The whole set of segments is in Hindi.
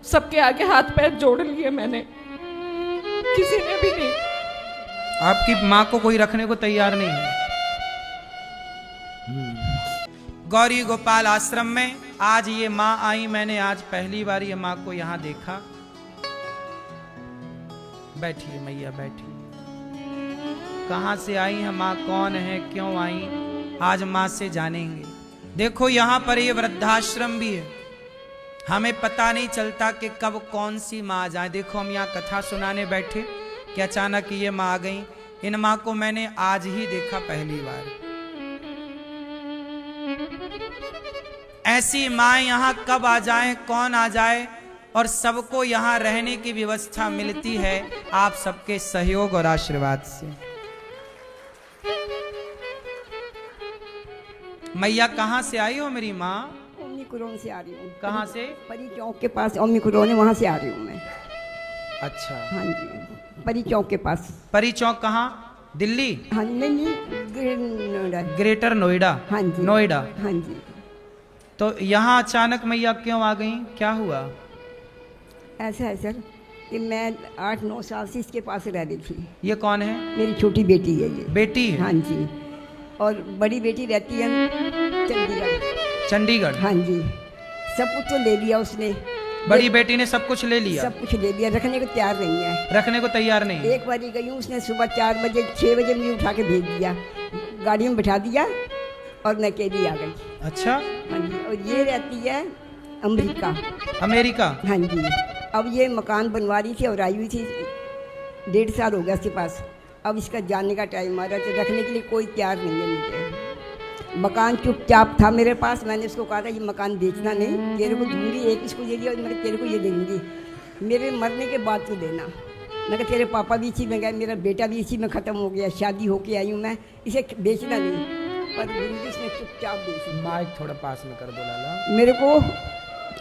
सबके आगे हाथ पैर जोड़ लिए मैंने, किसी ने भी नहीं। आपकी माँ को कोई रखने को तैयार नहीं है। गौरी गोपाल आश्रम में आज ये माँ आई, मैंने आज पहली बार ये माँ को यहाँ देखा। बैठिए मैया बैठिए। कहाँ से आई है माँ, कौन है, क्यों आई, आज माँ से जानेंगे। देखो यहाँ पर ये वृद्धाश्रम भी है, हमें पता नहीं चलता कि कब कौन सी माँ आ जाए। देखो हम यहाँ कथा सुनाने बैठे कि अचानक ये माँ आ गई। इन माँ को मैंने आज ही देखा पहली बार। ऐसी माँ यहाँ कब आ जाए, कौन आ जाए, और सबको यहाँ रहने की व्यवस्था मिलती है आप सबके सहयोग और आशीर्वाद से। मैया कहाँ से आई हो मेरी माँ? ओमनी कुरोन से आ रही हूँ। कहाँ से? परी चौक के पास ओमनी कुरोन है, वहाँ से आ रही हूँ मैं। अच्छा। हाँ जी, परी चौक के पास। परी चौक कहाँ? दिल्ली? हाँ नहीं, ग्रेटर नोएडा। हाँ जी, नोएडा। हाँ जी। तो यहाँ अचानक मैया क्यों आ गई, क्या हुआ? ऐसा है सर कि मैं 8-9 साल से इसके पास रह रही थी। ये कौन है? मेरी छोटी बेटी है ये। बेटी है? हाँ जी। और बड़ी बेटी रहती है चंडीगढ़। चंडीगढ़? हाँ जी। सब कुछ तो ले लिया उसने। बड़ी बेटी ने सब कुछ ले लिया? सब कुछ ले लिया, रखने को तैयार नहीं है। रखने को तैयार नहीं? एक बार गई हूँ, उसने सुबह 4 बजे 6 बजे मुझे उठा के भेज दिया, गाड़ी में बिठा दिया और मैं अकेली आ गई। अच्छा। हाँ जी। और ये रहती है अमेरिका। अमेरिका? हाँ जी। अब ये मकान बनवा रही थी और आई हुई थी, 1.5 साल हो गया इसके पास। अब इसका जाने का टाइम आ रहा है, तो रखने के लिए कोई तैयार नहीं है मुझे। मकान चुपचाप था मेरे पास, मैंने उसको कहा था ये मकान बेचना नहीं, तेरे को दूंगी, एक इसको दे दिया और मैं तेरे को ये दे दूँगी, मेरे मरने के बाद तू देना। मैं कहा तेरे पापा भी इसी में गए, मेरा बेटा भी इसी में ख़त्म हो गया, शादी होके आई हूँ मैं, इसे बेचना नहीं। पर गुरुजी इसने चुपचाप बेची। माइक थोड़ा पास में कर दो लाला। मेरे को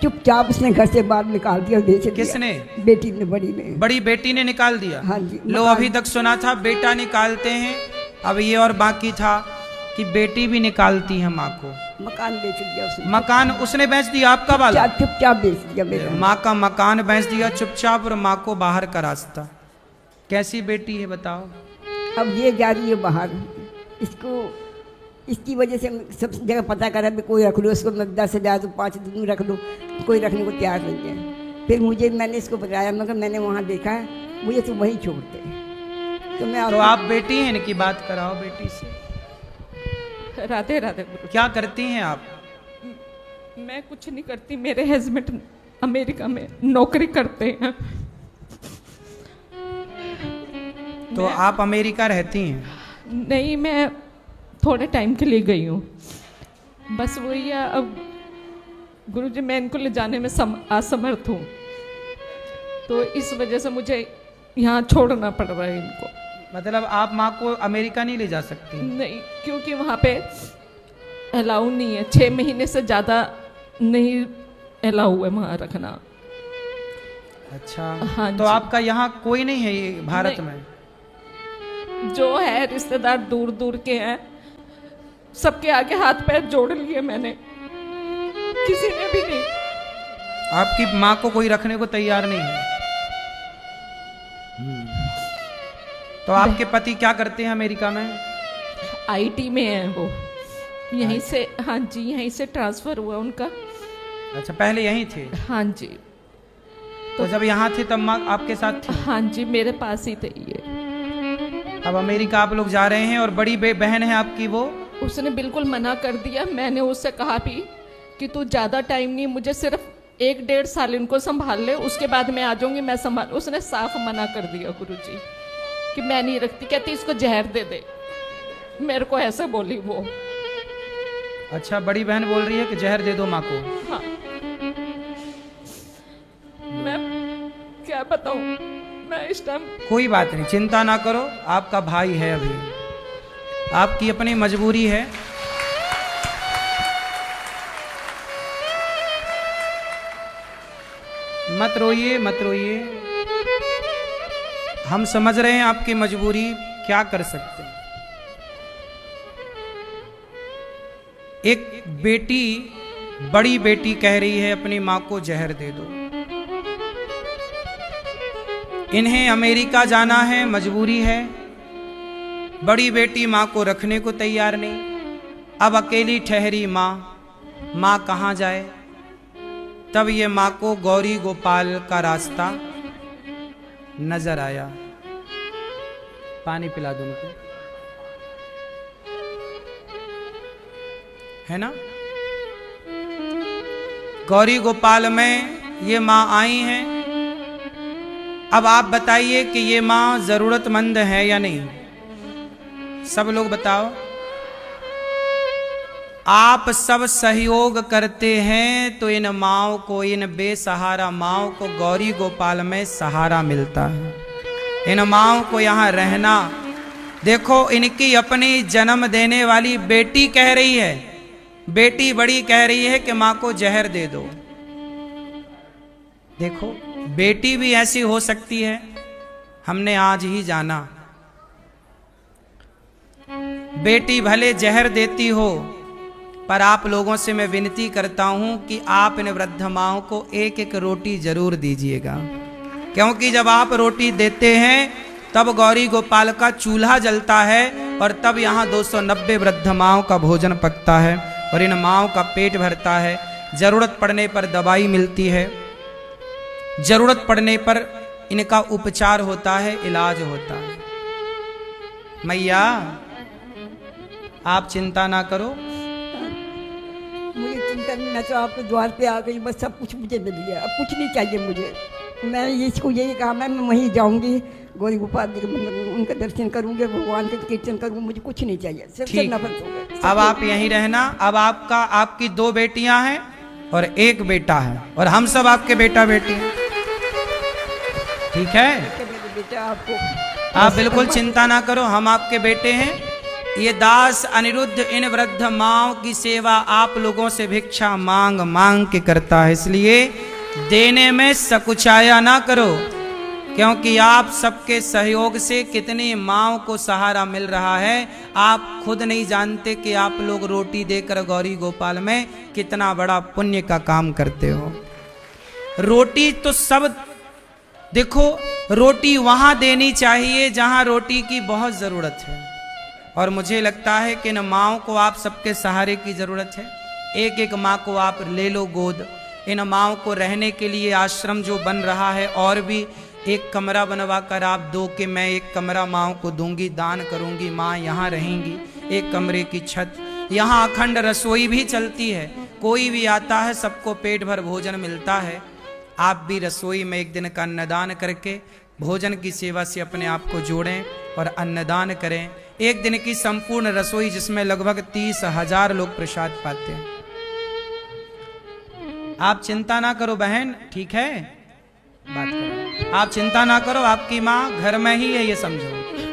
चुपचाप उसने घर से बाहर निकाल दिया और बेच दिया। किसने? बेटी ने, बड़ी ने। बड़ी बेटी ने निकाल दिया? हाँ जी। लो अभी तक सुना था बेटा निकालते हैं, अब ये और बाकी था कि बेटी भी निकालती है माँ को। मकान बेच दिया उसने। मकान उसने बेच दिया आपका वाला? चुपचाप बेच दिया मेरा। माँ का मकान बेच दिया चुपचाप और माँ को बाहर का रास्ता। कैसी बेटी है बताओ? अब ये जा रही है बाहर, इसको इसकी वजह से सब जगह पता करा भी कोई रख लो उसको, मैं 10,000 तो 5 दिन रख लो, कोई रखने को तैयार नहीं है। फिर मुझे, मैंने इसको बताया, मगर मैंने वहाँ देखा है, मुझे तो वही छोड़ दे। तो आप बेटी हैं, इनकी बात कराओ बेटी से। राधे राधे गुरु। क्या करती हैं आप? मैं कुछ नहीं करती, मेरे हस्बैंड अमेरिका में नौकरी करते हैं। तो आप अमेरिका रहती हैं? नहीं, मैं थोड़े टाइम के लिए गई हूँ, बस वही है। अब गुरुजी मैं इनको ले जाने में असमर्थ हूँ, तो इस वजह से मुझे यहाँ छोड़ना पड़ रहा है इनको। मतलब आप माँ को अमेरिका नहीं ले जा सकती? नहीं, क्योंकि वहाँ पे अलाउ नहीं है, 6 महीने से ज़्यादा नहीं अलाउ है वहाँ रखना। अच्छा। हाँ तो जी। आपका यहाँ कोई नहीं है ये भारत में? जो है रिश्तेदार दूर दूर के हैं, सबके आगे हाथ पैर जोड़ लिए मैंने, किसी ने भी नहीं। आपकी माँ को कोई रखने को तैयार नहीं है? तो आपके पति क्या करते हैं अमेरिका में? आईटी में है वो, यहीं से। हाँ जी, यहीं से ट्रांसफर हुआ उनका। अच्छा, पहले यहीं थे? हाँ जी। तो जब यहाँ थे तब माँ आपके साथ थी? हाँ जी, मेरे पास ही थे ये। अब अमेरिका आप लोग जा रहे हैं और बड़ी बहन है आपकी, वो उसने बिल्कुल मना कर दिया। मैंने उससे कहा भी कि तू ज़्यादा टाइम नहीं, मुझे सिर्फ 1-1.5 साल इनको संभाल ले, उसके बाद मैं आ जाऊंगी, मैं संभाल। उसने साफ मना कर दिया गुरुजी कि मैं नहीं रखती। कहती इसको जहर दे दे, मेरे को ऐसे बोली वो। अच्छा, बड़ी बहन बोल रही है कि जहर दे दो माँ को? हाँ, मैं क्या बताऊं, मैं इस टाइम। कोई बात नहीं, चिंता ना करो, आपका भाई है, अभी आपकी अपनी मजबूरी है। मत रोइए मत रोइए, हम समझ रहे हैं आपकी मजबूरी, क्या कर सकते हैं। एक बेटी, बड़ी बेटी कह रही है अपनी माँ को जहर दे दो। इन्हें अमेरिका जाना है, मजबूरी है। बड़ी बेटी माँ को रखने को तैयार नहीं। अब अकेली ठहरी माँ कहाँ जाए। तब ये माँ को गौरी गोपाल का रास्ता नजर आया। पानी पिला दो उनको, है ना। गौरी गोपाल में ये माँ आई हैं। अब आप बताइए कि ये माँ जरूरतमंद है या नहीं। सब लोग बताओ। आप सब सहयोग करते हैं तो इन माँओं को, इन बेसहारा माँओं को गौरी गोपाल में सहारा मिलता है। इन माँओं को यहाँ रहना। देखो इनकी अपनी जन्म देने वाली बेटी कह रही है, बेटी बड़ी कह रही है कि माँ को जहर दे दो। देखो बेटी भी ऐसी हो सकती है, हमने आज ही जाना। बेटी भले जहर देती हो, पर आप लोगों से मैं विनती करता हूं कि आप इन वृद्ध माओं को एक एक रोटी जरूर दीजिएगा, क्योंकि जब आप रोटी देते हैं तब गौरी गोपाल का चूल्हा जलता है और तब यहाँ 290 वृद्ध माओं का भोजन पकता है और इन माओं का पेट भरता है। जरूरत पड़ने पर दवाई मिलती है, जरूरत पड़ने पर इनका उपचार होता है, इलाज होता है। मैया आप चिंता ना करो। मुझे चिंता नहीं, मैं तो आपके द्वार पे आ गई, बस सब कुछ मुझे मिल गया, अब कुछ नहीं चाहिए मुझे। मैं इसको यही कहा, मैं वहीं जाऊंगी, गौरी गोपाल जी उनका दर्शन करूंगी, भगवान का कीर्तन करूंगी, मुझे कुछ नहीं चाहिए, ठीक। अब आप यहीं रहना। अब आपकी 2 बेटियां हैं और 1 बेटा है और हम सब आपके बेटा बेटी हैं, ठीक है। बेटा आपको आप बिल्कुल चिंता ना करो, हम आपके बेटे हैं। ये दास अनिरुद्ध इन वृद्ध माँओं की सेवा आप लोगों से भिक्षा मांग मांग के करता है, इसलिए देने में सकुचाया ना करो, क्योंकि आप सबके सहयोग से कितनी माँओं को सहारा मिल रहा है। आप खुद नहीं जानते कि आप लोग रोटी देकर गौरी गोपाल में कितना बड़ा पुण्य का काम करते हो। रोटी तो सब, देखो रोटी वहां देनी चाहिए जहां रोटी की बहुत जरूरत है, और मुझे लगता है कि इन माँओं को आप सबके सहारे की जरूरत है। एक एक माँ को आप ले लो गोद। इन माँओं को रहने के लिए आश्रम जो बन रहा है, और भी एक कमरा बनवा कर आप दो कि मैं एक कमरा माँओं को दूंगी, दान करूंगी, माँ यहाँ रहेंगी। एक कमरे की छत, यहाँ अखंड रसोई भी चलती है, कोई भी आता है सबको पेट भर भोजन मिलता है। आप भी रसोई में एक दिन का अन्नदान करके भोजन की सेवा से अपने आप को जोड़ें और अन्नदान करें। एक दिन की संपूर्ण रसोई जिसमें लगभग 30,000 लोग प्रसाद पाते हैं। आप चिंता ना करो बहन, ठीक है, बात करो। आप चिंता ना करो, आपकी माँ घर में ही है, ये समझो,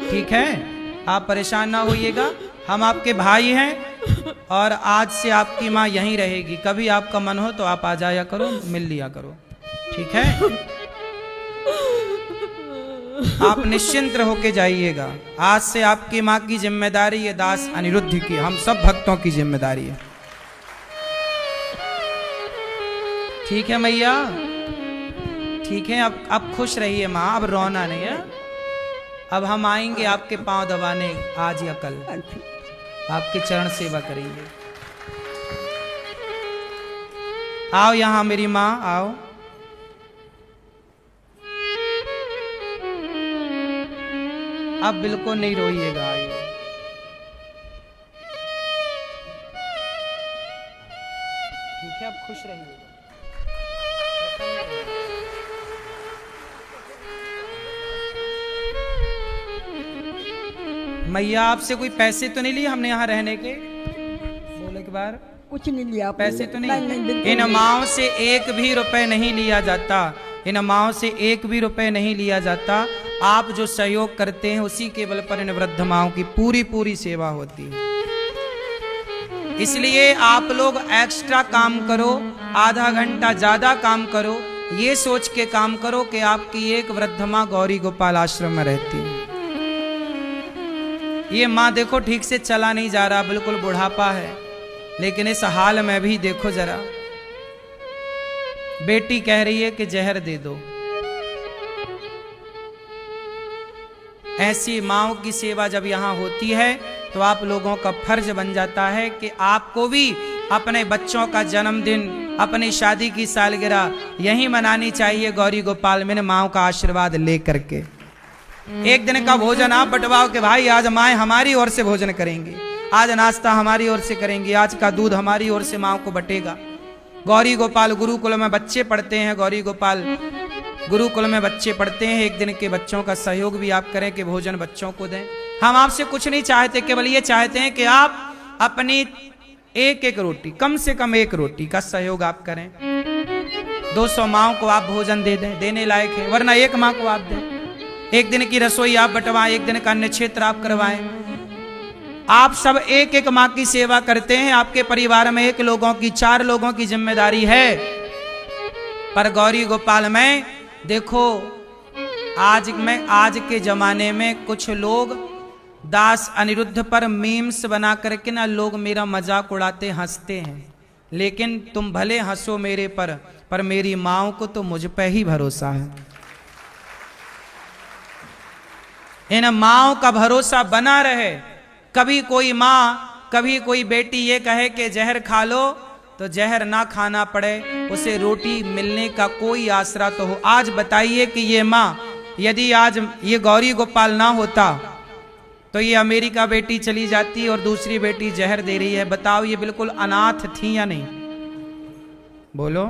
ठीक है। आप परेशान ना होइएगा, हम आपके भाई हैं और आज से आपकी माँ यहीं रहेगी। कभी आपका मन हो तो आप आ जाया करो, मिल लिया करो, ठीक है। आप निश्चिंत होके जाइएगा। आज से आपकी माँ की जिम्मेदारी ये दास अनिरुद्ध की, हम सब भक्तों की जिम्मेदारी है, ठीक है मैया, ठीक है। अब खुश रहिए माँ, अब रोना नहीं है। अब हम आएंगे आपके पांव दबाने आज या कल, आपके चरण सेवा करेंगे। आओ यहाँ मेरी माँ, आओ। अब बिल्कुल नहीं रोइएगा, आइए। ठीक है, अब खुश रहिएगा। मैया आपसे कोई पैसे तो नहीं लिए हमने यहाँ रहने के? बोले के बार कुछ नहीं लिया, पैसे तो नहीं, नहीं। इन माओं से 1 भी रुपए नहीं लिया जाता, इन माओं से 1 भी रुपए नहीं लिया जाता। आप जो सहयोग करते हैं उसी के बल पर इन वृद्ध माओं की पूरी सेवा होती है। इसलिए आप लोग एक्स्ट्रा काम करो, आधा घंटा ज्यादा काम करो, ये सोच के काम करो कि आपकी एक वृद्ध माँ गौरी गोपाल आश्रम में रहती है। ये माँ देखो ठीक से चला नहीं जा रहा, बिल्कुल बुढ़ापा है, लेकिन इस हाल में भी देखो जरा, बेटी कह रही है कि जहर दे दो। ऐसी माँओं की सेवा जब यहाँ होती है तो आप लोगों का फर्ज बन जाता है कि आपको भी अपने बच्चों का जन्मदिन, अपनी शादी की सालगिरह यहीं मनानी चाहिए गौरी गोपाल में माँओं का आशीर्वाद लेकर के। एक दिन का भोजन आप बंटवाओ कि भाई आज माएँ हमारी ओर से भोजन करेंगी, आज नाश्ता हमारी ओर से करेंगी, आज का दूध हमारी ओर से माँ को बटेगा। गौरी गोपाल गुरुकुल में बच्चे पढ़ते हैं, गौरी गोपाल गुरुकुल में बच्चे पढ़ते हैं। एक दिन के बच्चों का सहयोग भी आप करें कि भोजन बच्चों को दें। हम आपसे कुछ नहीं चाहते, केवल ये चाहते हैं कि आप अपनी एक एक रोटी, कम से कम एक रोटी का सहयोग आप करें। 200 माँओं को आप भोजन दे दें, देने लायक है, वरना एक माँ को आप दें। एक दिन की रसोई आप बंटवाएं, एक दिन का अन्य क्षेत्र आप करवाएं। आप सब एक एक माँ की सेवा करते हैं। आपके परिवार में 1 लोगों की 4 लोगों की जिम्मेदारी है, पर गौरी गोपाल में देखो आज के जमाने में कुछ लोग दास अनिरुद्ध पर मीम्स बना करके ना लोग मेरा मजाक उड़ाते हंसते हैं, लेकिन तुम भले हंसो मेरे पर मेरी माँओं को तो मुझ पे ही भरोसा है। इन माँओं का भरोसा बना रहे। कभी कोई माँ, कभी कोई बेटी ये कहे कि जहर खा लो तो जहर ना खाना पड़े, उसे रोटी मिलने का कोई आसरा तो हो। आज बताइए कि ये माँ, यदि आज ये गौरी गोपाल ना होता तो ये अमेरिका बेटी चली जाती और दूसरी बेटी जहर दे रही है। बताओ ये बिल्कुल अनाथ थी या नहीं? बोलो।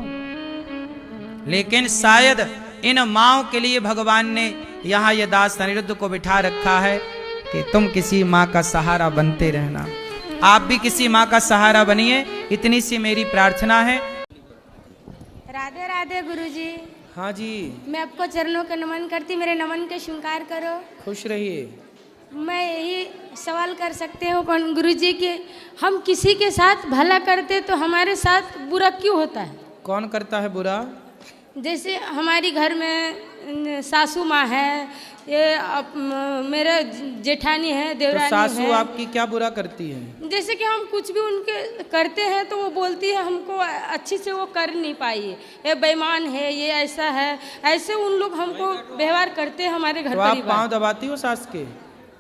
लेकिन शायद इन माँओं के लिए भगवान ने यहाँ ये दास अनिरुद्ध को बिठा रखा है कि तुम किसी माँ का सहारा बनते रहना। आप भी किसी माँ का सहारा बनिए, इतनी सी मेरी प्रार्थना है। राधे राधे गुरुजी। हाँ जी, मैं आपको चरणों का नमन करती, मेरे नमन के स्वीकार करो। खुश रहिए। मैं यही सवाल कर सकते हो कौन गुरुजी कि हम किसी के साथ भला करते तो हमारे साथ बुरा क्यों होता है? कौन करता है बुरा? जैसे हमारी घर में सासू माँ है, ये मेरे जेठानी है, देवरानी है। तो सासू आपकी क्या बुरा करती है? जैसे कि हम कुछ भी उनके करते हैं तो वो बोलती है हमको अच्छी से वो कर नहीं पाई, ये बेईमान है, ये ऐसा है, ऐसे उन लोग हमको व्यवहार करते हैं हमारे घर परिवार। तो आप पाँव दबाती हो सास के?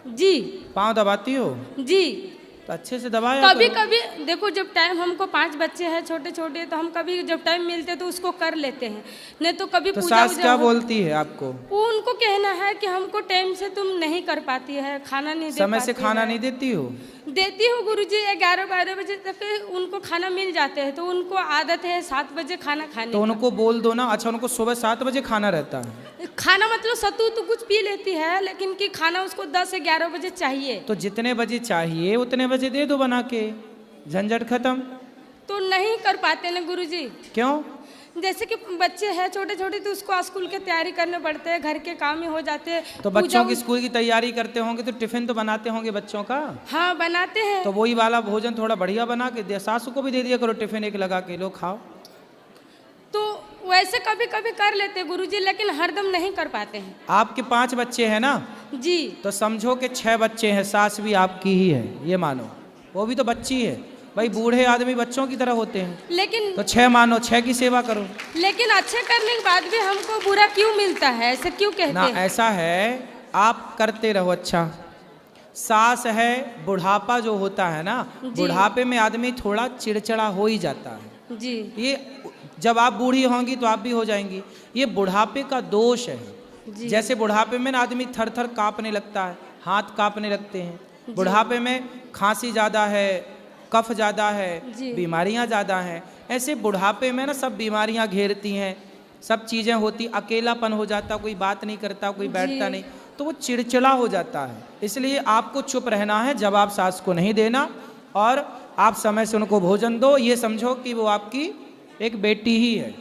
जी। पाँव दबाती हो? जी। तो अच्छे से दबाया कभी कभी देखो जब टाइम, हमको 5 बच्चे हैं छोटे छोटे, तो हम कभी जब टाइम मिलते तो उसको कर लेते हैं, नहीं तो कभी तो पूजा सास क्या बोलती है आपको? उनको कहना है कि हमको टाइम से तुम नहीं कर पाती है, खाना नहीं दे समय से खाना नहीं देती हो? देती हूँ गुरुजी, 11-12 बजे तक उनको खाना मिल जाते हैं, तो उनको आदत है 7 बजे खाना खाने। तो उनको बोल दो ना। अच्छा, उनको सुबह 7 बजे खाना रहता है? खाना मतलब सत्तू तो कुछ पी लेती है, लेकिन कि खाना उसको 10 से 11 बजे चाहिए। तो जितने बजे चाहिए उतने बजे दे दो बना के, झंझट खत्म। तो नहीं कर पाते ना गुरुजी। क्यों? जैसे कि बच्चे हैं छोटे छोटे, तो उसको स्कूल के तैयारी करने पड़ते हैं, घर के काम ही हो जाते हैं। तो बच्चों की स्कूल की तैयारी करते होंगे तो टिफिन तो बनाते होंगे बच्चों का? हाँ बनाते हैं। तो वही वाला भोजन थोड़ा बढ़िया बना के दे, सासू को भी दे दिया करो टिफिन एक लगा के, लो खाओ। तो वैसे कभी कभी कर लेते हैं गुरुजी, लेकिन हरदम नहीं कर पाते हैं। आपके 5 बच्चे हैं ना? जी। तो समझो कि 6 बच्चे हैं, सास भी आपकी ही है, ये मानो। वो भी तो बच्ची है भाई, बूढ़े आदमी बच्चों की तरह होते हैं। लेकिन तो 6 मानो, 6 की सेवा करो। लेकिन अच्छे करने के बाद भी हमको बुरा क्यों मिलता है, ऐसे क्यों कहते ना हैं? ऐसा है, आप करते रहो। अच्छा, सास है, बुढ़ापा जो होता है ना, बुढ़ापे में आदमी थोड़ा चिड़चिड़ा हो ही जाता है। जी। ये जब आप बूढ़ी होंगी तो आप भी हो जाएंगी, ये बुढ़ापे का दोष है। जैसे बुढ़ापे में ना आदमी थर थर कांपने लगता है, हाथ कांपने लगते हैं। बुढ़ापे में खांसी ज़्यादा है, कफ ज़्यादा है, बीमारियां ज़्यादा हैं। ऐसे बुढ़ापे में ना सब बीमारियां घेरती हैं, सब चीज़ें होती, अकेलापन हो जाता, कोई बात नहीं करता, कोई बैठता नहीं, तो वो चिड़चिड़ा हो जाता है। इसलिए आपको चुप रहना है, जवाब सास को नहीं देना, और आप समय से उनको भोजन दो। ये समझो कि वो आपकी एक बेटी ही है।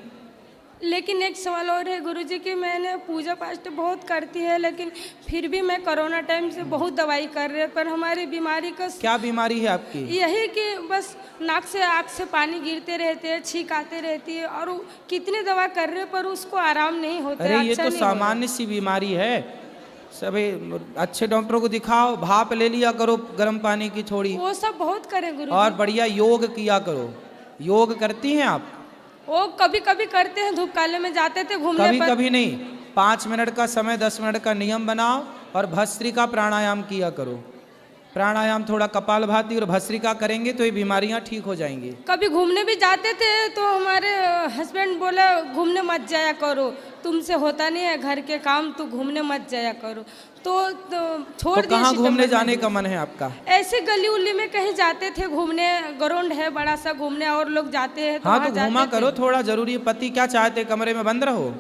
लेकिन एक सवाल और है गुरुजी कि मैंने पूजा पाठ बहुत करती है, लेकिन फिर भी मैं कोरोना टाइम से बहुत दवाई कर रही, पर हमारी बीमारी का क्या बीमारी है आपकी? यही कि बस नाक से आँख से पानी गिरते रहते हैं, छींक आते रहती है, और कितनी दवा कर रहे पर उसको आराम नहीं होता। अरे ये तो सामान्य सी बीमारी है, सभी अच्छे डॉक्टरों को दिखाओ, भाप ले लिया करो गर्म पानी की थोड़ी, वो सब बहुत करें गुरु, और बढ़िया योग किया करो। योग करती हैं आप? वो कभी कभी करते हैं, धूप काले में जाते थे घूमने कभी पर। कभी नहीं, 5 मिनट का समय, 10 मिनट का नियम बनाओ, और भस्त्रिका प्राणायाम किया करो। प्राणायाम थोड़ा कपालभाति और भस्त्रिका करेंगे तो ये बीमारियां ठीक हो जाएंगी। कभी घूमने भी जाते थे तो हमारे हस्बैंड बोला घूमने मत जाया करो, तुमसे होता नहीं है घर के काम, तो घूमने मत जाया करो। तो छोड़ तो कहाँ घूमने जाने का मन है आपका? ऐसे गली उली में कहीं जाते थे घूमने, ग्राउंड है बड़ा सा घूमने, और लोग जाते हैं तो हाँ वहाँ तो घूमा जाते करो थे। थोड़ा, जरूरी है। पति क्या चाहते, कमरे में बंद रहो?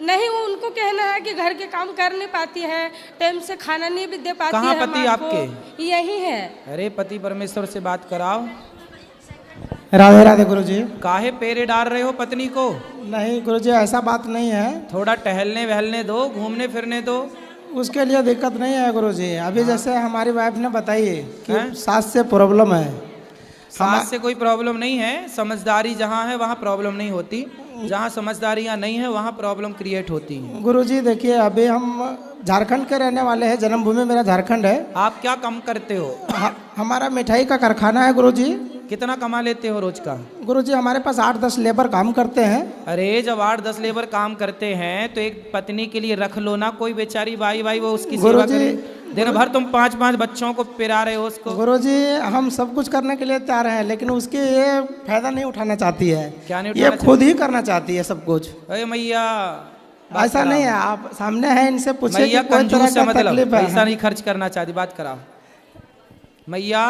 नहीं, वो उनको कहना है कि घर के काम कर नहीं पाती है, टाइम से खाना नहीं भी दे पाती कहाँ है पति हमको। आपके? यही है। अरे पति परमेश्वर से बात कराओ। राधे राधे गुरुजी। काहे पेरे डाल रहे हो पत्नी को? नहीं गुरुजी, ऐसा बात नहीं है। थोड़ा टहलने वहलने दो, घूमने फिरने दो। उसके लिए दिक्कत नहीं है गुरुजी। अभी जैसे हमारी वाइफ ने बताई हैं? कि सास से प्रॉब्लम है। सास से कोई प्रॉब्लम नहीं है, समझदारी जहाँ है वहाँ प्रॉब्लम नहीं होती, जहाँ समझदारियाँ नहीं है वहाँ प्रॉब्लम क्रिएट होती है। गुरुजी देखिए, अभी हम झारखंड के रहने वाले हैं, जन्मभूमि मेरा झारखंड है। आप क्या काम करते हो? हमारा मिठाई का कारखाना है गुरुजी। कितना कमा लेते हो रोज का? गुरुजी हमारे पास 8-10 लेबर काम करते हैं। अरे जब 8-10 लेबर काम करते हैं तो एक पत्नी के लिए रख लो ना, कोई बेचारी बाई वो उसकी सेवा करे। दिन भर तुम 5-5 बच्चों को पिला रहे हो उसको। गुरुजी हम सब कुछ करने के लिए तैयार हैं, लेकिन उसके ये फायदा नहीं उठाना चाहती है। क्या नहीं ये उठाना खुद ही करना चाहती है सब कुछ। अरे मैया ऐसा नहीं है, आप सामने हैं, इनसे पूछिए मैया कि कोई तरह कंजूस है, का मतलब तकलीफ है। पैसा नहीं खर्च करना चाहती। बात कराओ। मैया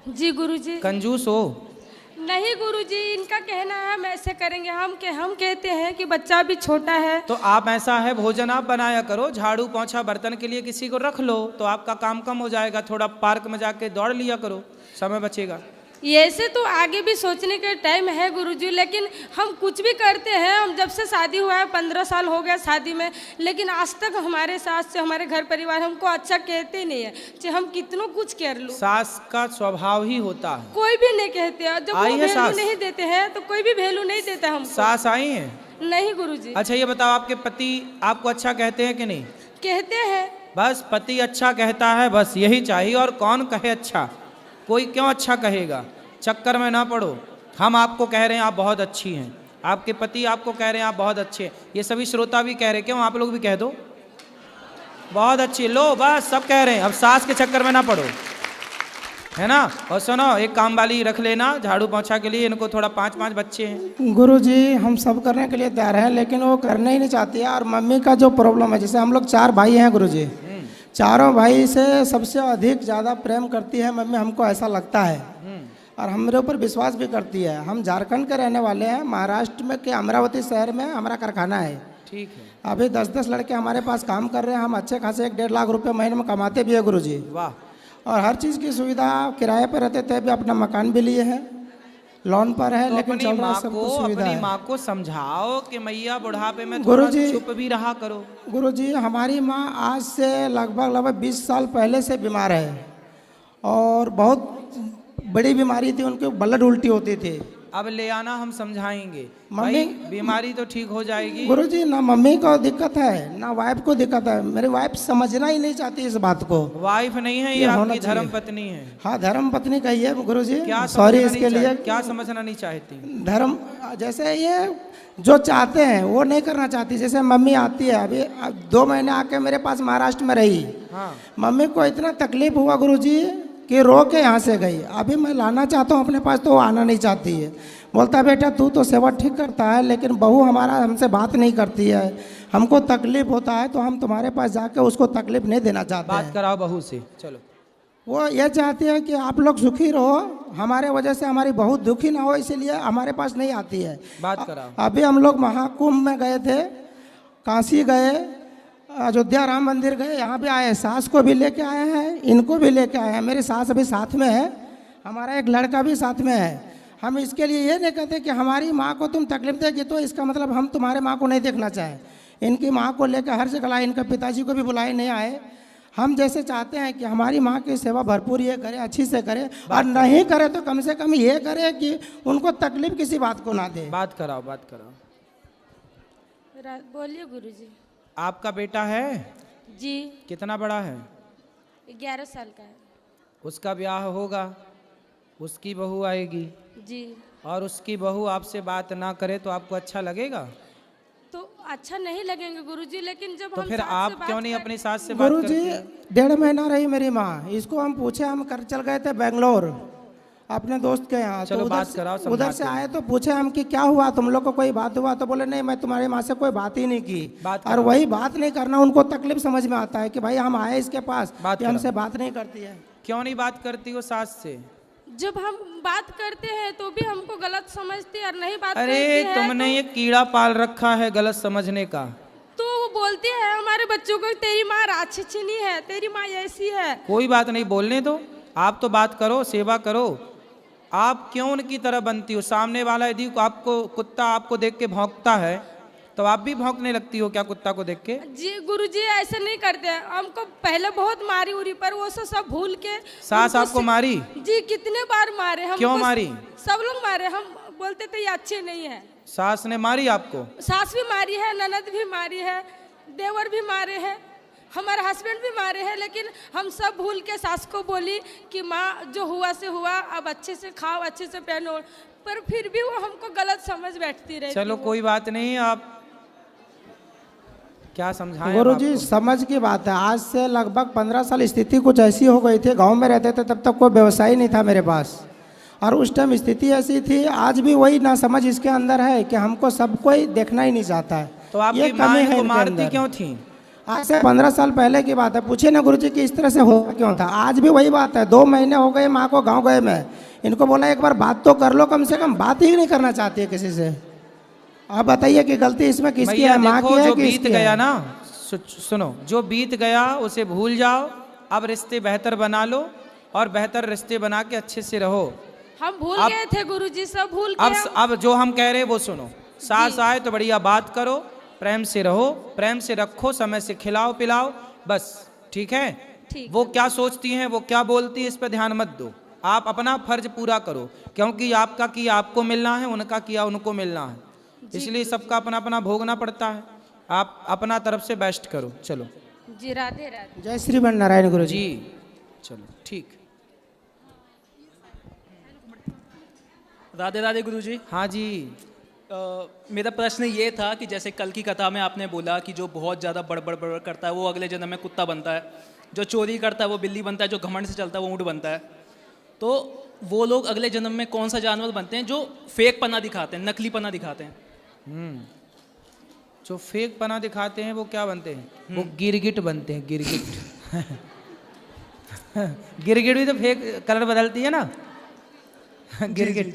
जी गुरुजी। कंजूस हो? नहीं गुरुजी, इनका कहना है हम ऐसे करेंगे। हम कहते हैं कि बच्चा भी छोटा है। तो आप ऐसा है, भोजन आप बनाया करो, झाड़ू पोंछा बर्तन के लिए किसी को रख लो तो आपका काम कम हो जाएगा। थोड़ा पार्क में जाके दौड़ लिया करो, समय बचेगा। ऐसे तो आगे भी सोचने के टाइम है गुरुजी, लेकिन हम कुछ भी करते हैं। हम जब से शादी हुआ है 15 साल हो गया शादी में, लेकिन आज तक हमारे सास से हमारे घर परिवार हमको अच्छा कहते नहीं है, चाहे हम कितनों कुछ कर लूं। सास का स्वभाव ही होता है, कोई भी नहीं कहते हैं। जब वो आई है वैल्यू सास? नहीं देते हैं तो कोई भी वैल्यू नहीं देता हमको। सास आई है? नहीं गुरुजी। अच्छा ये बताओ, आपके पति आपको अच्छा कहते हैं कि नहीं? कहते हैं। बस पति अच्छा कहता है, बस यही चाहिए। और कौन कहे अच्छा? कोई क्यों अच्छा कहेगा? चक्कर में ना पड़ो। हम आपको कह रहे हैं आप बहुत अच्छी हैं, आपके पति आपको कह रहे हैं आप बहुत अच्छे हैं, ये सभी श्रोता भी कह रहे हैं, क्यों आप लोग भी कह दो बहुत अच्छी। लो बस सब कह रहे हैं, अब सास के चक्कर में ना पड़ो, है ना। और सुनो, एक काम वाली रख लेना झाड़ू पोंछा के लिए, इनको थोड़ा 5-5 बच्चे हैं। गुरुजी हम सब करने के लिए तैयार हैं, लेकिन वो करने ही नहीं चाहती है। और मम्मी का जो प्रॉब्लम है, जैसे हम लोग 4 भाई हैं गुरुजी, चारों भाई से सबसे अधिक ज़्यादा प्रेम करती है मम्मी, हमको ऐसा लगता है। और हमारे ऊपर विश्वास भी करती है। हम झारखंड के रहने वाले हैं, महाराष्ट्र में के अमरावती शहर में हमारा कारखाना है। ठीक है। अभी 10-10 लड़के हमारे पास काम कर रहे हैं। हम अच्छे खासे 1-1.5 लाख रुपए महीने में कमाते भी है गुरुजी। वाह। और हर चीज़ की सुविधा, किराए पर रहते थे, अभी अपना मकान भी लिए हैं, लोन पर है, तो लेकिन चल रहा है, सब कुछ सुविधा अपनी है। माँ को समझाओ कि मैया बुढ़ापे में थोड़ा गुरुजी, चुप भी रहा करो। गुरुजी हमारी माँ आज से लगभग 20 साल पहले से बीमार है, और बहुत बड़ी बीमारी थी, उनके ब्लड उल्टी होती थी। अब ले आना, हम समझाएंगे। मम्मी, भाई बीमारी तो ठीक हो जाएगी। गुरुजी ना मम्मी को दिक्कत है ना वाइफ को दिक्कत है। मेरी वाइफ समझना ही नहीं चाहती इस बात को। वाइफ नहीं है, ये ये होना आपकी चाहिए। धर्म पत्नी है। हाँ धर्म पत्नी कही है गुरुजी, क्या सॉरी समझना इसके नहीं लिए। चाह- क्या समझना नहीं चाहती? धर्म जैसे ये जो चाहते हैं वो नहीं करना चाहती। जैसे मम्मी आती है, अभी 2 महीने आके मेरे पास महाराष्ट्र में रही। हाँ। मम्मी को इतना तकलीफ हुआ गुरुजी कि रो के यहाँ से गई। अभी मैं लाना चाहता हूँ अपने पास तो वो आना नहीं चाहती है। बोलता है बेटा तू तो सेवा ठीक करता है, लेकिन बहू हमारा हमसे बात नहीं करती है, हमको तकलीफ होता है तो हम तुम्हारे पास जाके उसको तकलीफ नहीं देना चाहते बात हैं। कराओ बहू से, चलो। वो ये चाहती है कि आप लोग सुखी रहो, हमारे वजह से हमारी बहू दुखी ना हो, इसीलिए हमारे पास नहीं आती है। बात कराओ। अभी हम लोग महाकुंभ में गए थे, काशी गए, अयोध्या राम मंदिर गए, यहाँ भी आए, सास को भी लेके आए हैं, इनको भी लेके आए हैं। मेरी सास अभी साथ में है, हमारा एक लड़का भी साथ में है। हम इसके लिए ये नहीं कहते कि हमारी माँ को तुम तकलीफ देगी तो इसका मतलब हम तुम्हारे माँ को नहीं देखना चाहें। इनकी माँ को लेकर हर जगह आए, इनके पिताजी को भी बुलाए नहीं आए। हम जैसे चाहते हैं कि हमारी माँ की सेवा भरपूर ये करे, अच्छी से करे, और नहीं करे तो कम से कम ये करे कि उनको तकलीफ किसी बात को ना दे। बात कराओ, बात कराओ। बोलिए गुरुजी। आपका बेटा है? जी। कितना बड़ा है? 11 साल का है। उसका ब्याह होगा, उसकी बहू आएगी जी। और उसकी बहू आपसे बात ना करे तो आपको अच्छा लगेगा? तो अच्छा नहीं लगेंगे गुरुजी, लेकिन जब तो हम फिर सास से आप बात क्यों नहीं कर- अपनी सास से बात गुरुजी करते? 1.5 महीना रही मेरी माँ, इसको हम पूछे, हम कर चल गए थे बेंगलोर अपने दोस्त के यहाँ। चलो तो बात कराओ, उधर से समझाते आए तो पूछे हम कि क्या हुआ, तुम लोग को कोई बात हुआ? तो बोले नहीं, मैं तुम्हारी माँ से कोई बात ही नहीं की। बात और कराओ। वही बात नहीं करना उनको तकलीफ समझ में आता है कि भाई हम आए इसके पास, बात ये हमसे कराओ। बात नहीं करती है। क्यों नहीं बात करती हो सास से? जब हम बात करते हैं तो भी हमको गलत समझती है और नहीं बात अरे करती है तुमने ये कीड़ा पाल रखा है गलत समझने का। तो वो बोलती है हमारे बच्चों को, तेरी माँ राक्षसिनी है, तेरी माँ ऐसी है। कोई बात नहीं, बोलने दो। आप तो बात करो, सेवा करो। आप क्यों उनकी तरह बनती हो? सामने वाला यदि आपको कुत्ता आपको देख के भौंकता है तो आप भी भौंकने लगती हो क्या कुत्ता को देख के? जी गुरुजी ऐसे नहीं करते हैं, हमको पहले बहुत मारी उरी, पर वो सब भूल के। सास उनको आपको मारी? जी कितने बार मारे हम। क्यों मारी? सब लोग मारे, हम बोलते थे ये अच्छे नहीं है। सास ने मारी आपको? सास भी मारी है, ननद भी मारी है, देवर भी मारे हैं, हमारे हस्बैंड भी मारे हैं, लेकिन हम सब भूल के सास को बोली कि माँ जो हुआ से हुआ, अब अच्छे से खाओ, अच्छे से पहनो। पर फिर भी वो हमको गलत समझ बैठती रहती। चलो कोई बात नहीं, आप क्या समझाएं? गुरुजी समझ की बात है, आज से लगभग 15 साल स्थिति कुछ ऐसी हो गई थी। गांव में रहते थे तब तक कोई व्यवसाय नहीं था मेरे पास, और उस टाइम स्थिति ऐसी थी। आज भी वही ना समझ इसके अंदर है कि हमको सब कोई देखना ही नहीं चाहता है। तो आपकी ये माँ कमी है इनको इनके मारती अंदर। क्यों थी? आज से 15 साल पहले की बात है। पूछिए ना गुरुजी कि इस तरह से हो क्यों था। आज भी वही बात है। 2 महीने हो गए माँ को गाँव गए, मैं इनको बोला एक बार बात तो कर लो, कम से कम बात ही नहीं करना चाहती है किसी से। आप बताइए कि गलती इसमें किसकी भैया है, माँ की देखो, है जो कि बीत इसकी गया है? ना, सुनो, जो बीत गया उसे भूल जाओ। अब रिश्ते बेहतर बना लो और बेहतर रिश्ते बना के अच्छे से रहो। हम भूल अब- गए थे गुरुजी, सब भूल के अब जो हम कह रहे हैं वो सुनो। सास आए तो बढ़िया बात करो, प्रेम से रहो, प्रेम से रखो, समय से खिलाओ पिलाओ, बस। ठीक है? ठीक वो क्या सोचती हैं, वो क्या बोलती है, इस पर ध्यान मत दो। आप अपना फर्ज पूरा करो, क्योंकि आपका किया आपको मिलना है, उनका किया उनको मिलना है, इसलिए सबका अपना अपना भोगना पड़ता है। आप अपना तरफ से बेस्ट करो। चलो जी, राधे राधे। जय श्री नारायण गुरु जी। जी, चलो ठीक। राधे राधे गुरुजी। हाँ जी। मेरा प्रश्न ये था कि जैसे कल की कथा में आपने बोला कि जो बहुत ज़्यादा बड़बड़ बड़बड़ करता है वो अगले जन्म में कुत्ता बनता है, जो चोरी करता है वो बिल्ली बनता है, जो घमंड से चलता है वो ऊँट बनता है। तो वो लोग अगले जन्म में कौन सा जानवर बनते हैं जो फेक पना दिखाते हैं, नकली पना दिखाते हैं? जो फेक पना दिखाते हैं वो क्या बनते हैं? वो गिरगिट बनते हैं, गिरगिट। गिरगिट भी तो फेक कलर बदलती है ना। गिरगिट।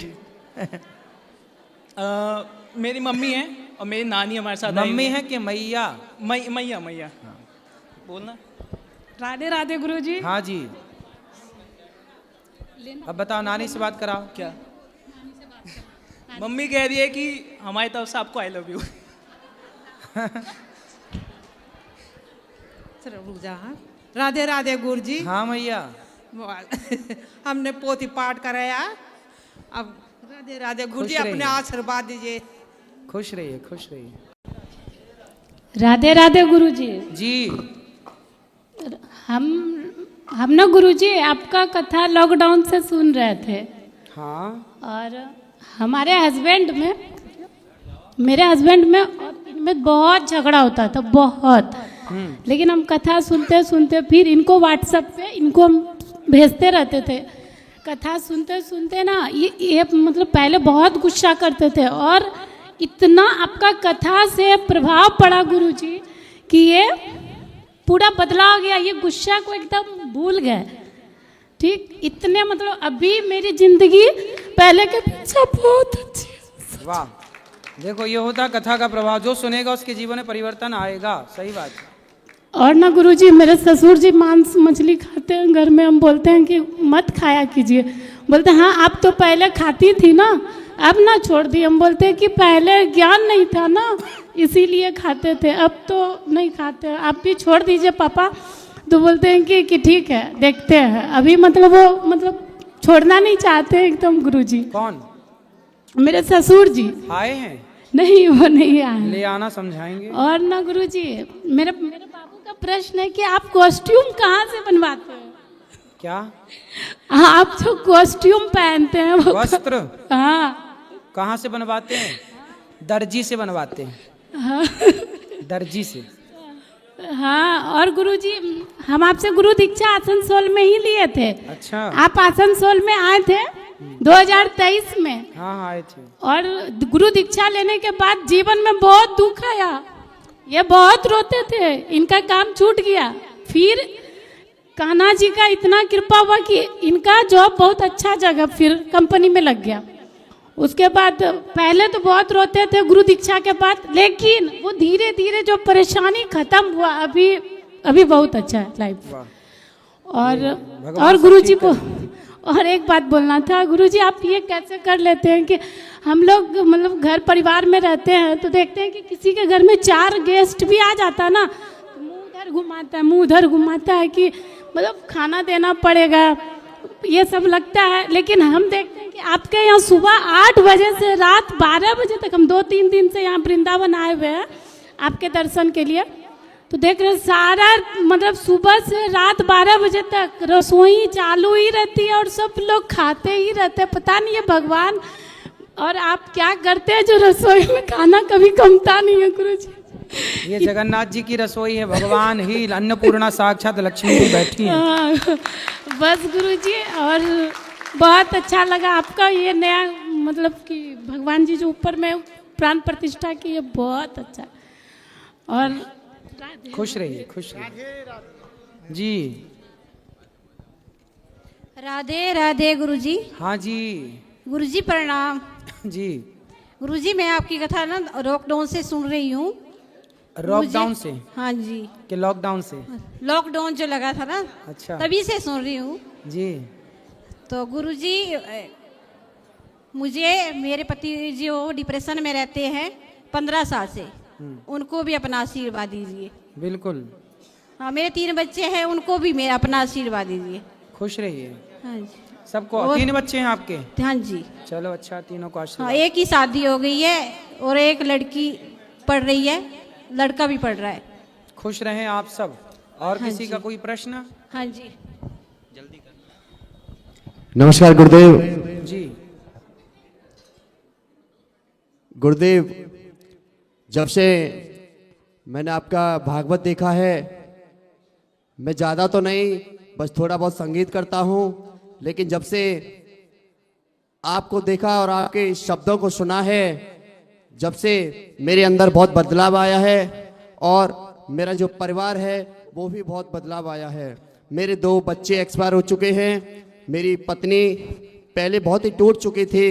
मेरी मम्मी है और मेरी नानी हमारे साथ आई मम्मी हुई है कि मैया? मैया मैया बोलना। राधे राधे गुरुजी। हाँ जी। अब बताओ, नानी से बात कराओ। क्या? मम्मी कह रही है कि हमारी तरफ से आपको I love you. Radhe Radhe गुरु जी। हाँ मैया। हमने पोथी पाठ कराया, अब राधे राधे गुरु जी, खुश रहिए। अपने आशीर्वाद दीजिए। खुश रहिए, खुश रहिए। राधे राधे गुरुजी। जी। हम ना गुरुजी आपका कथा लॉकडाउन से सुन रहे थे, हाँ। और हमारे हस्बैंड में, मेरे हस्बैंड में और इनमें बहुत झगड़ा होता था, बहुत। लेकिन हम कथा सुनते सुनते फिर इनको व्हाट्सएप पे इनको हम भेजते रहते थे। कथा सुनते सुनते ना ये मतलब पहले बहुत गुस्सा करते थे, और इतना आपका कथा से प्रभाव पड़ा गुरुजी कि ये पूरा बदलाव हो गया, ये गुस्सा को एकदम भूल गए। ठीक, इतने मतलब अभी मेरी जिंदगी पहले के पीछे बहुत अच्छी है। वाह, देखो ये होता कथा का प्रभाव, जो सुनेगा उसके जीवन में परिवर्तन आएगा। सही बात है। और ना गुरुजी, मेरे ससुर जी मांस मछली खाते हैं घर में, हम बोलते हैं कि मत खाया कीजिए, बोलते हैं हाँ आप तो पहले खाती थी ना, अब ना छोड़ दी। हम बोलते हैं कि पहले ज्ञान नहीं था ना, इसीलिए खाते थे, अब तो नहीं खाते, आप भी छोड़ दीजिए पापा। तो बोलते हैं कि ठीक है, देखते हैं। अभी मतलब वो मतलब छोड़ना नहीं चाहते हैं एकदम गुरुजी। कौन? मेरे ससुर जी। आए हैं? नहीं, वो नहीं आए। ले आना, समझाएंगे। और ना गुरुजी, मेरे बाबू का प्रश्न है कि आप कॉस्ट्यूम कहाँ से बनवाते हैं? क्या? हाँ, आप जो कॉस्ट्यूम पहनते हैं वो वस्त्र हाँ कहाँ से बनवाते हैं? दर्जी से बनवाते हैं। हाँ दर्जी से। हाँ, और गुरुजी हम आपसे गुरु दीक्षा आसनसोल में ही लिए थे। अच्छा। आप आसनसोल में आए थे 2023 में। हाँ आए थे। और गुरु दीक्षा लेने के बाद जीवन में बहुत दुख आया, ये बहुत रोते थे, इनका काम छूट गया। फिर कान्हा जी का इतना कृपा हुआ कि इनका जॉब बहुत अच्छा जगह फिर कंपनी में लग गया। उसके बाद पहले तो बहुत रोते थे गुरु दीक्षा के बाद, लेकिन वो धीरे धीरे जो परेशानी खत्म हुआ, अभी बहुत अच्छा है लाइफ। और गुरुजी को और एक बात बोलना था, गुरुजी आप ये कैसे कर लेते हैं कि हम लोग मतलब घर परिवार में रहते हैं तो देखते हैं कि किसी के घर में 4 गेस्ट भी आ जाता ना, तो मुंह उधर घुमाता है, मुंह उधर घुमाता है कि मतलब खाना देना पड़ेगा, ये सब लगता है। लेकिन हम देखते हैं कि आपके यहाँ सुबह 8 बजे से रात 12 बजे तक, हम 2-3 दिन से यहाँ वृंदावन आए हुए हैं आपके दर्शन के लिए, तो देख रहे सारा मतलब सुबह से रात 12 बजे तक रसोई चालू ही रहती है और सब लोग खाते ही रहते हैं। पता नहीं है भगवान और आप क्या करते हैं जो रसोई में खाना कभी कमता नहीं है गुरुजी। ये जगन्नाथ जी की रसोई है, भगवान ही अन्नपूर्णा साक्षात लक्ष्मी जी बैठी हैं। बस गुरुजी, और बहुत अच्छा लगा आपका ये नया मतलब कि भगवान जी जो ऊपर में प्राण प्रतिष्ठा की, ये बहुत अच्छा। और खुश रहिए, खुश रहिए जी। राधे राधे गुरुजी। हाँ जी गुरुजी प्रणाम जी। गुरुजी मैं आपकी कथा ना लॉकडाउन से सुन रही हूँ। लॉकडाउन से? हाँ जी। कि लॉकडाउन से? लॉकडाउन जो लगा था ना, अच्छा, तभी से सुन रही हूँ जी। तो गुरुजी मुझे मेरे पति जो डिप्रेशन में रहते हैं 15 साल से, उनको भी अपना आशीर्वाद दीजिए। बिल्कुल। हाँ, मेरे 3 बच्चे हैं, उनको भी मेरा अपना आशीर्वाद दीजिए। खुश रहिए। हाँ जी। सबको 3 बच्चे हैं आपके? हाँ जी। चलो अच्छा, तीनों को आशीर्वाद। हाँ, एक ही शादी हो गई है और एक लड़की पढ़ रही है, लड़का भी पढ़ रहा है। खुश रहें आप सब। और हाँ किसी जी। का कोई प्रश्न? हाँ जी। नमस्कार गुरुदेव जी। गुरुदेव, जब से मैंने आपका भागवत देखा है, मैं ज़्यादा तो नहीं, बस थोड़ा बहुत संगीत करता हूँ, लेकिन जब से आपको देखा और आपके शब्दों को सुना है, जब से मेरे अंदर बहुत बदलाव आया है और मेरा जो परिवार है वो भी बहुत बदलाव आया है। मेरे 2 बच्चे एक्सपायर हो चुके हैं, मेरी पत्नी पहले बहुत ही टूट चुकी थी,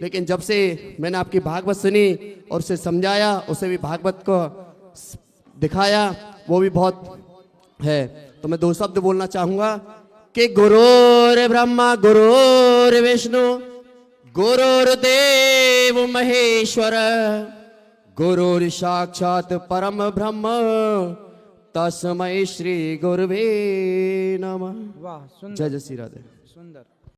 लेकिन जब से मैंने आपकी भागवत सुनी और उसे समझाया, उसे भी भागवत को दिखाया, वो भी बहुत है। तो मैं 2 शब्द बोलना चाहूँगा कि गुरुर् ब्रह्मा गुरुर् विष्णु गुरुर्देव महेश्वर गुरुर् साक्षात परम ब्रह्म तस्मै श्री गुरुवे नमः। वाह, सुंदर। जय जय श्री राधे। सुंदर।